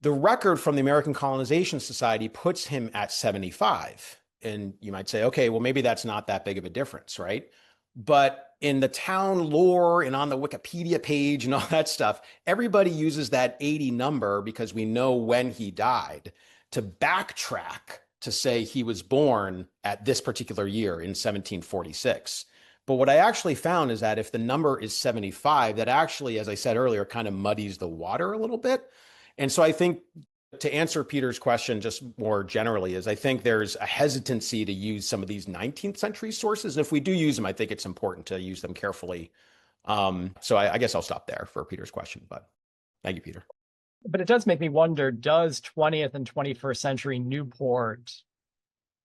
The record from the American Colonization Society puts him at 75. And you might say, okay, well, maybe that's not that big of a difference, right? But in the town lore and on the Wikipedia page and all that stuff, everybody uses that 80 number because we know when he died to backtrack to say he was born at this particular year in 1746. But what I actually found is that if the number is 75, that actually, as I said earlier, kind of muddies the water a little bit. And so I think to answer Peter's question just more generally is I think there's a hesitancy to use some of these 19th century sources. And if we do use them, I think it's important to use them carefully. So I guess I'll stop there for Peter's question, but thank you, Peter.
But it does make me wonder, does 20th and 21st century Newport,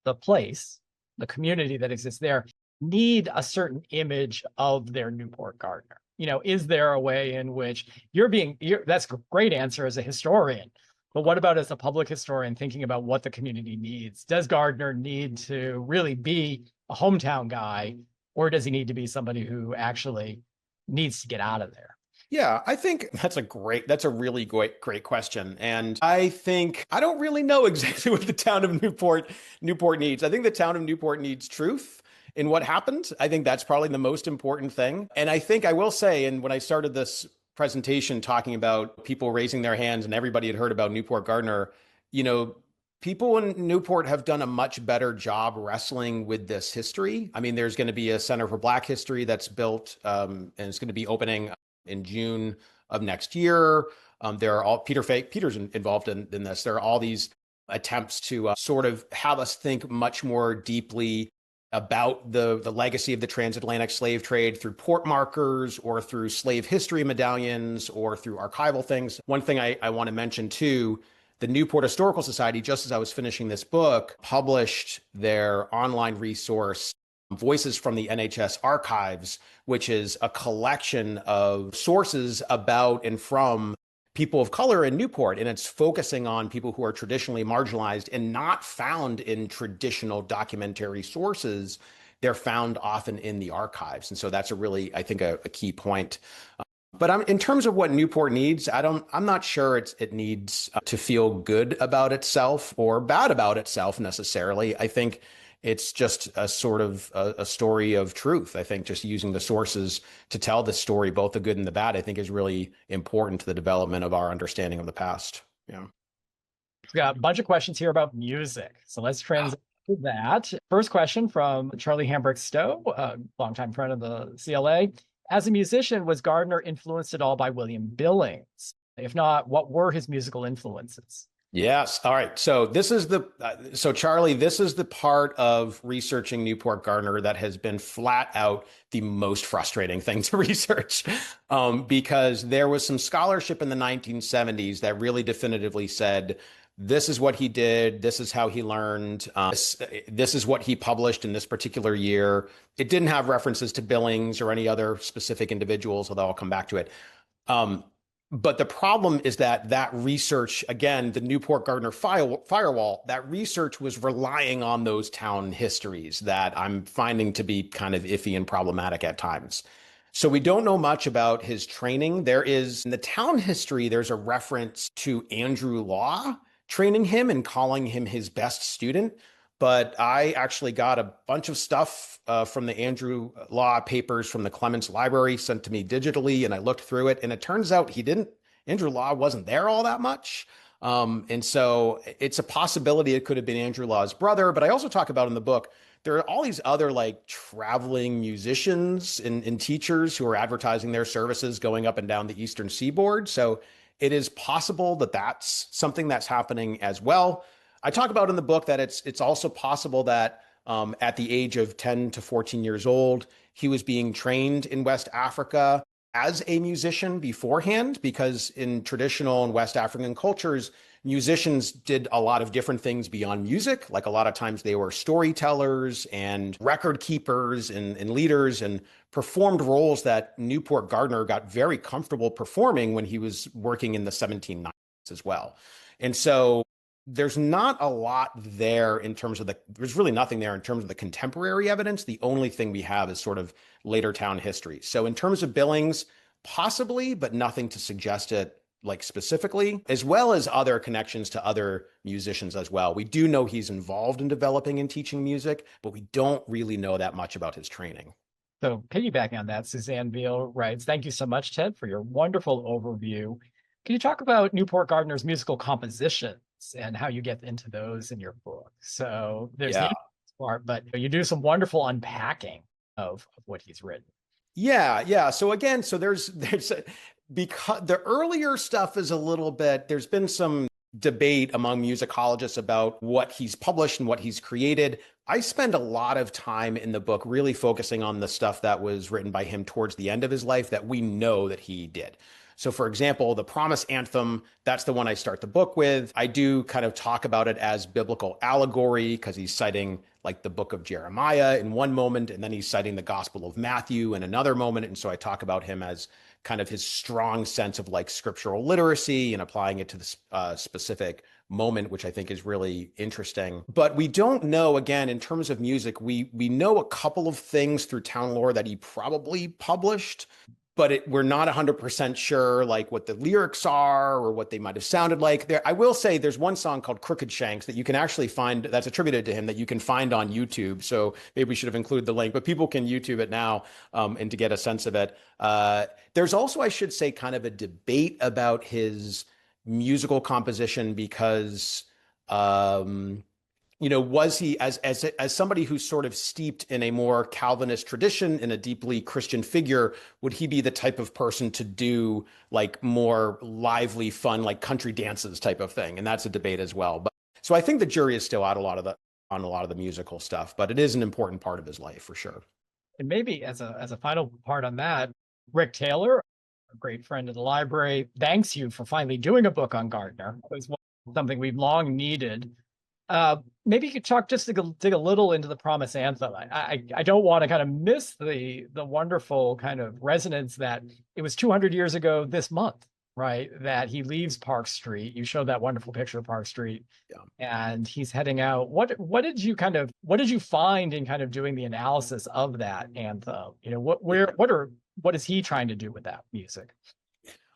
the place, the community that exists there, need a certain image of their Newport Gardner? You know, is there a way in which that's a great answer as a historian, but what about as a public historian thinking about what the community needs? Does Gardner need to really be a hometown guy, or does he need to be somebody who actually needs to get out of there?
Yeah, I think that's a really great question. And I think I don't really know exactly what the town of Newport needs. I think the town of Newport needs truth in what happened. I think that's probably the most important thing. And I think I will say, and when I started this presentation talking about people raising their hands and everybody had heard about Newport Gardner, you know, people in Newport have done a much better job wrestling with this history. I mean, there's going to be a Center for Black History that's built, and it's going to be opening in June of next year. Peter's involved in this. There are all these attempts to sort of have us think much more deeply about the legacy of the transatlantic slave trade through port markers or through slave history medallions or through archival things. One thing I want to mention too, the Newport Historical Society, just as I was finishing this book, published their online resource, Voices from the NHS Archives, which is a collection of sources about and from people of color in Newport, and it's focusing on people who are traditionally marginalized and not found in traditional documentary sources. They're found often in the archives. And so that's I think, a key point. But in terms of what Newport needs, I'm not sure it needs to feel good about itself or bad about itself necessarily. I think it's just a sort of a story of truth. I think just using the sources to tell the story, both the good and the bad, I think is really important to the development of our understanding of the past. Yeah.
We've got a bunch of questions here about music. So let's transition to that. First question from Charlie Hambrick Stowe, a longtime friend of the CLA. As a musician, was Gardner influenced at all by William Billings? If not, what were his musical influences?
Yes. All right. So Charlie, this is the part of researching Newport Gardner that has been flat out the most frustrating thing to research, because there was some scholarship in the 1970s that really definitively said, this is what he did. This is how he learned. This is what he published in this particular year. It didn't have references to Billings or any other specific individuals, although I'll come back to it. But the problem is that research, again, the Newport Gardner firewall, that research was relying on those town histories that I'm finding to be kind of iffy and problematic at times. So we don't know much about his training. In the town history, there's a reference to Andrew Law training him and calling him his best student. But I actually got a bunch of stuff from the Andrew Law papers from the Clements Library sent to me digitally, and I looked through it, and it turns out Andrew Law wasn't there all that much. And so it's a possibility it could have been Andrew Law's brother. But I also talk about in the book, there are all these other like traveling musicians and teachers who are advertising their services going up and down the Eastern Seaboard. So it is possible that that's something that's happening as well. I talk about in the book that it's also possible that at the age of 10 to 14 years old, he was being trained in West Africa as a musician beforehand, because in traditional and West African cultures, musicians did a lot of different things beyond music. Like a lot of times they were storytellers and record keepers and leaders, and performed roles that Newport Gardner got very comfortable performing when he was working in the 1790s as well. And so there's not a lot there in terms of there's really nothing there in terms of the contemporary evidence. The only thing we have is sort of later town history. So in terms of Billings, possibly, but nothing to suggest it like specifically, as well as other connections to other musicians as well. We do know he's involved in developing and teaching music, but we don't really know that much about his training.
So piggybacking on that, Suzanne Veal writes, "Thank you so much, Ted, for your wonderful overview. Can you talk about Newport Gardner's musical compositions and how you get into those in your book?" So there's the part, but you do some wonderful unpacking of what he's written.
Yeah. So again, there's because the earlier stuff is a little bit, there's been some debate among musicologists about what he's published and what he's created. I spend a lot of time in the book really focusing on the stuff that was written by him towards the end of his life that we know that he did. So for example, the Promise Anthem, that's the one I start the book with. I do kind of talk about it as biblical allegory because he's citing like the book of Jeremiah in one moment, and then he's citing the Gospel of Matthew in another moment. And so I talk about him as kind of his strong sense of like scriptural literacy and applying it to the specific moment, which I think is really interesting. But we don't know, again, in terms of music, we know a couple of things through town lore that he probably published, but we're not 100% sure like what the lyrics are or what they might have sounded like. I will say there's one song called Crooked Shanks that you can actually find that's attributed to him that you can find on YouTube. So maybe we should have included the link, but people can YouTube it now and to get a sense of it. There's also, I should say, kind of a debate about his musical composition because was he as somebody who's sort of steeped in a more Calvinist tradition, in a deeply Christian figure, would he be the type of person to do like more lively, fun, like country dances type of thing? And that's a debate as well. But so I think the jury is still out on a lot of the musical stuff, but it is an important part of his life for sure.
And maybe as a final part on that, Rick Taylor, a great friend of the library, thanks you for finally doing a book on Gardner. It was something we've long needed. Maybe you could talk, just dig a little into the Promise Anthem. I don't want to kind of miss the wonderful kind of resonance that it was 200 years ago this month, right? That he leaves Park Street. You showed that wonderful picture of Park Street, and he's heading out. What did you find in kind of doing the analysis of that anthem? What is he trying to do with that music?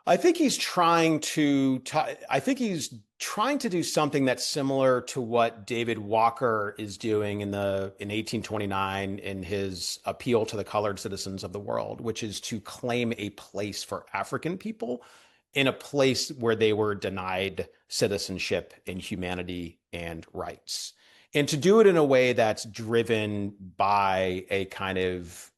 I think he's trying to do something that's similar to what David Walker is doing in 1829 in his appeal to the colored citizens of the world, which is to claim a place for African people in a place where they were denied citizenship and humanity and rights. And to do it in a way that's driven by a kind of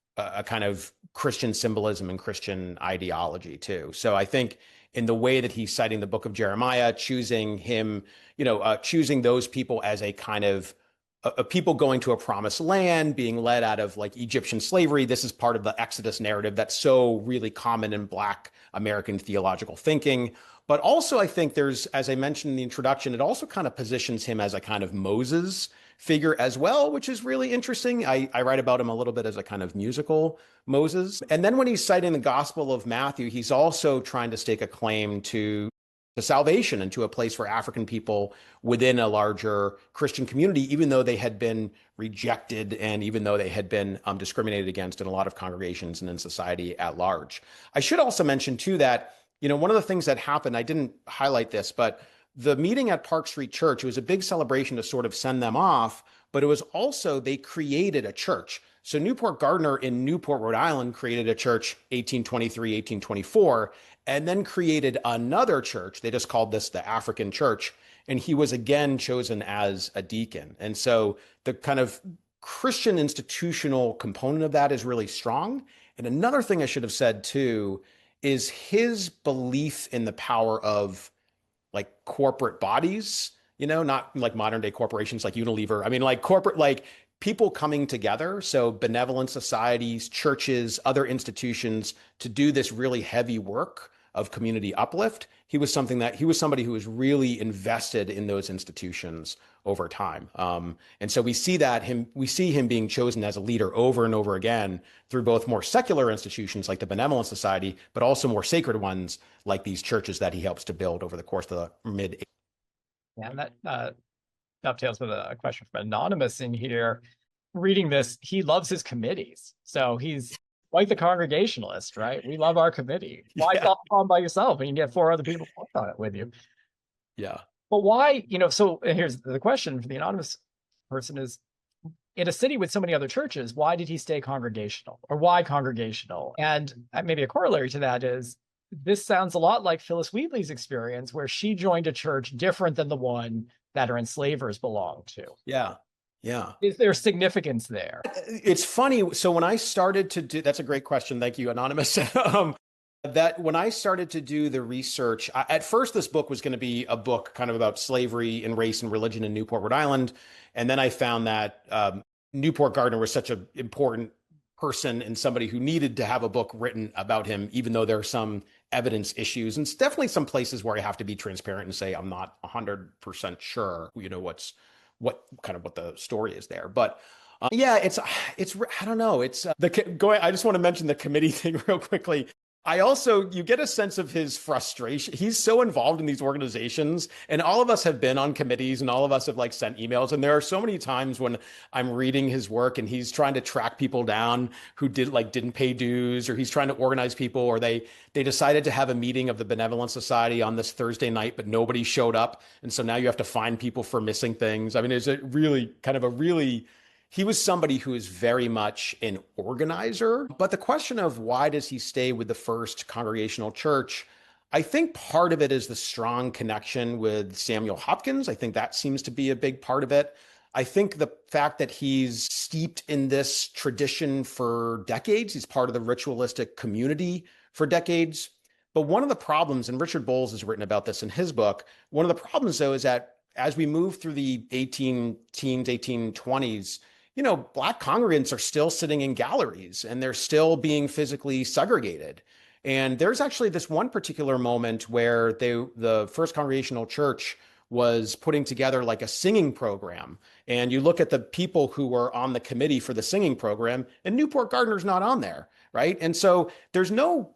Christian symbolism and Christian ideology too. So I think in the way that he's citing the book of Jeremiah, choosing those people as a kind of a people going to a promised land, being led out of like Egyptian slavery. This is part of the Exodus narrative that's so really common in Black American theological thinking. But also I think there's, as I mentioned in the introduction, it also kind of positions him as a kind of Moses figure as well, which is really interesting. I write about him a little bit as a kind of musical Moses. And then when he's citing the Gospel of Matthew, he's also trying to stake a claim to salvation and to a place for African people within a larger Christian community, even though they had been rejected and even though they had been discriminated against in a lot of congregations and in society at large. I should also mention too that, one of the things that happened, I didn't highlight this, but the meeting at Park Street Church, it was a big celebration to sort of send them off, but it was also, they created a church. So Newport Gardner in Newport, Rhode Island created a church 1823, 1824, and then created another church. They just called this the African Church. And he was again chosen as a deacon. And so the kind of Christian institutional component of that is really strong. And another thing I should have said too is his belief in the power of like corporate bodies, not like modern day corporations like Unilever. I mean, like corporate, like people coming together. So benevolent societies, churches, other institutions to do this really heavy work of community uplift. He was somebody who was really invested in those institutions over time. And so we see him being chosen as a leader over and over again through both more secular institutions like the Benevolent Society, but also more sacred ones like these churches that he helps to build over the course of the mid.
Yeah, and that dovetails with a question from Anonymous in here. Reading this, he loves his committees. So he's like the Congregationalist, right? We love our committee. Why solve the problem by yourself and you get 4 other people to work on it with you?
Yeah.
But why, so here's the question for the anonymous person is, in a city with so many other churches, why did he stay Congregational, or why Congregational? And maybe a corollary to that is, this sounds a lot like Phyllis Wheatley's experience, where she joined a church different than the one that her enslavers belonged to.
Yeah. Yeah.
Is there significance there?
It's funny. So when I started to do, that's a great question. Thank you, Anonymous. That when I started to do the research, at first this book was going to be a book kind of about slavery and race and religion in Newport, Rhode Island. And then I found that Newport Gardner was such an important person and somebody who needed to have a book written about him, even though there are some evidence issues. And it's definitely some places where I have to be transparent and say, I'm not 100% sure, what the story is there. But yeah, it's, I don't know. It's I just want to mention the committee thing real quickly. You get a sense of his frustration. He's so involved in these organizations, and all of us have been on committees and all of us have like sent emails. And there are so many times when I'm reading his work and he's trying to track people down who didn't pay dues, or he's trying to organize people, or they decided to have a meeting of the Benevolent Society on this Thursday night, but nobody showed up. And so now you have to find people for missing things. I mean, he was somebody who is very much an organizer. But the question of why does he stay with the First Congregational Church, I think part of it is the strong connection with Samuel Hopkins. I think that seems to be a big part of it. I think the fact that he's steeped in this tradition for decades, he's part of the ritualistic community for decades. But one of the problems, and Richard Bowles has written about this in his book, one of the problems though is that as we move through the 1820s, Black congregants are still sitting in galleries and they're still being physically segregated. And there's actually this one particular moment where the First Congregational Church was putting together like a singing program. And you look at the people who were on the committee for the singing program, and Newport Gardner's not on there, right? And so there's no,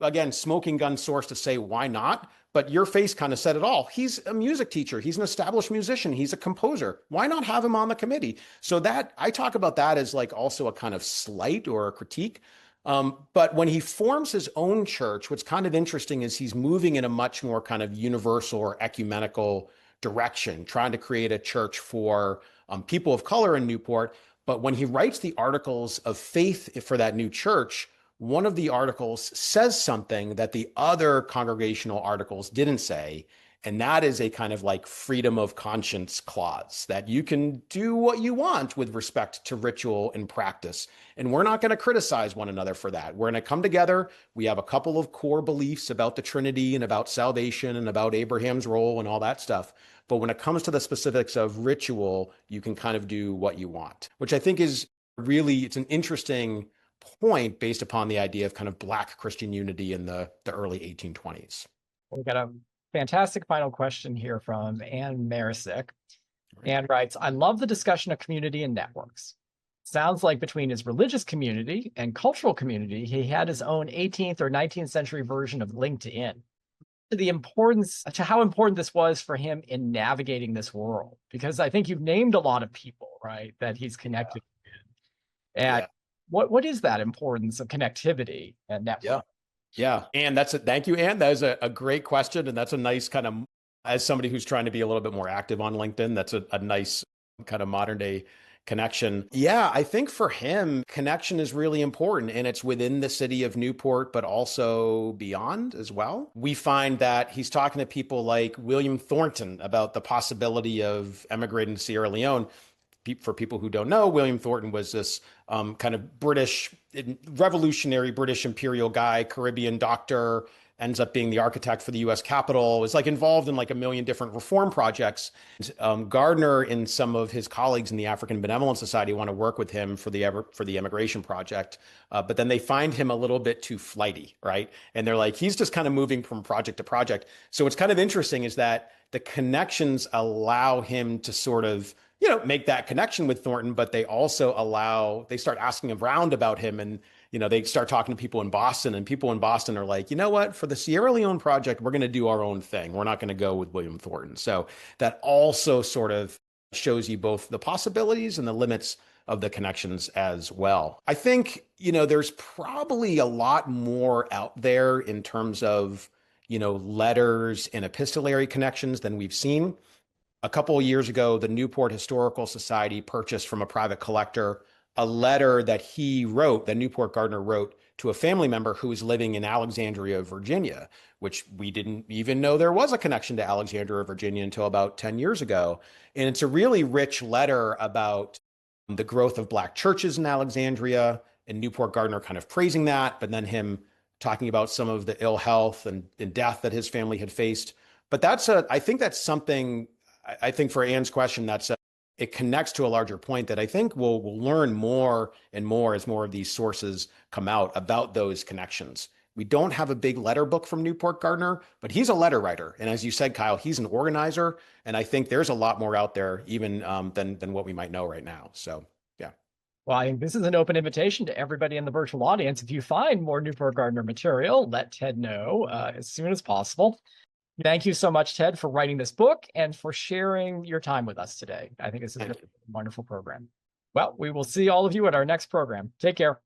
again, smoking gun source to say why not. But your face kind of said it all. He's a music teacher. He's an established musician. He's a composer. Why not have him on the committee? So that I talk about that as also a kind of slight or a critique. But when he forms his own church, what's kind of interesting is he's moving in a much more kind of universal or ecumenical direction, trying to create a church for people of color in Newport. But when he writes the articles of faith for that new church, one of the articles says something that the other congregational articles didn't say. And that is a kind of freedom of conscience clause, that you can do what you want with respect to ritual and practice. And we're not going to criticize one another for that. We're going to come together. We have a couple of core beliefs about the Trinity and about salvation and about Abraham's role and all that stuff. But when it comes to the specifics of ritual, you can kind of do what you want, which I think is really, it's an interesting point based upon the idea of kind of Black Christian unity in the early 1820s.
We got a fantastic final question here from Anne Marycoo. Anne writes, I love the discussion of community and networks. Sounds like between his religious community and cultural community, he had his own 18th or 19th century version of LinkedIn. To how important this was for him in navigating this world, because I think you've named a lot of people, right, that he's connected with. And what is that importance of connectivity and network?
Yeah. And thank you, Anne. That is a great question. And that's a nice kind of as somebody who's trying to be a little bit more active on LinkedIn, that's a nice kind of modern day connection. Yeah, I think for him, connection is really important, and it's within the city of Newport, but also beyond as well. We find that he's talking to people like William Thornton about the possibility of emigrating to Sierra Leone. For people who don't know, William Thornton was this kind of British, revolutionary British imperial guy, Caribbean doctor, ends up being the architect for the U.S. Capitol, was like involved in like a million different reform projects. Gardner and some of his colleagues in the African Benevolent Society want to work with him for the immigration project, but then they find him a little bit too flighty, right? And they're like, he's just kind of moving from project to project. So what's kind of interesting is that the connections allow him to sort of, you know, make that connection with Thornton, but they also they start asking around about him, and you know, they start talking to people in Boston, and people in Boston are like, you know what, for the Sierra Leone project, we're going to do our own thing. We're not going to go with William Thornton. So that also sort of shows you both the possibilities and the limits of the connections as well. I think, you know, there's probably a lot more out there in terms of, you know, letters and epistolary connections than we've seen. A couple of years ago, the Newport Historical Society purchased from a private collector a letter that he wrote, that Newport Gardner wrote to a family member who was living in Alexandria, Virginia, which we didn't even know there was a connection to Alexandria, Virginia until about 10 years ago. And it's a really rich letter about the growth of Black churches in Alexandria, and Newport Gardner kind of praising that, but then him talking about some of the ill health and death that his family had faced. But I think that's something, I think for Anne's question, it connects to a larger point that I think we'll learn more and more as more of these sources come out about those connections. We don't have a big letter book from Newport Gardner, but he's a letter writer. And as you said, Kyle, he's an organizer. And I think there's a lot more out there even than what we might know right now. So, yeah.
Well, I think this is an open invitation to everybody in the virtual audience. If you find more Newport Gardner material, let Ted know as soon as possible. Thank you so much, Ted, for writing this book and for sharing your time with us today. I think this is a wonderful program. Well, we will see all of you at our next program. Take care.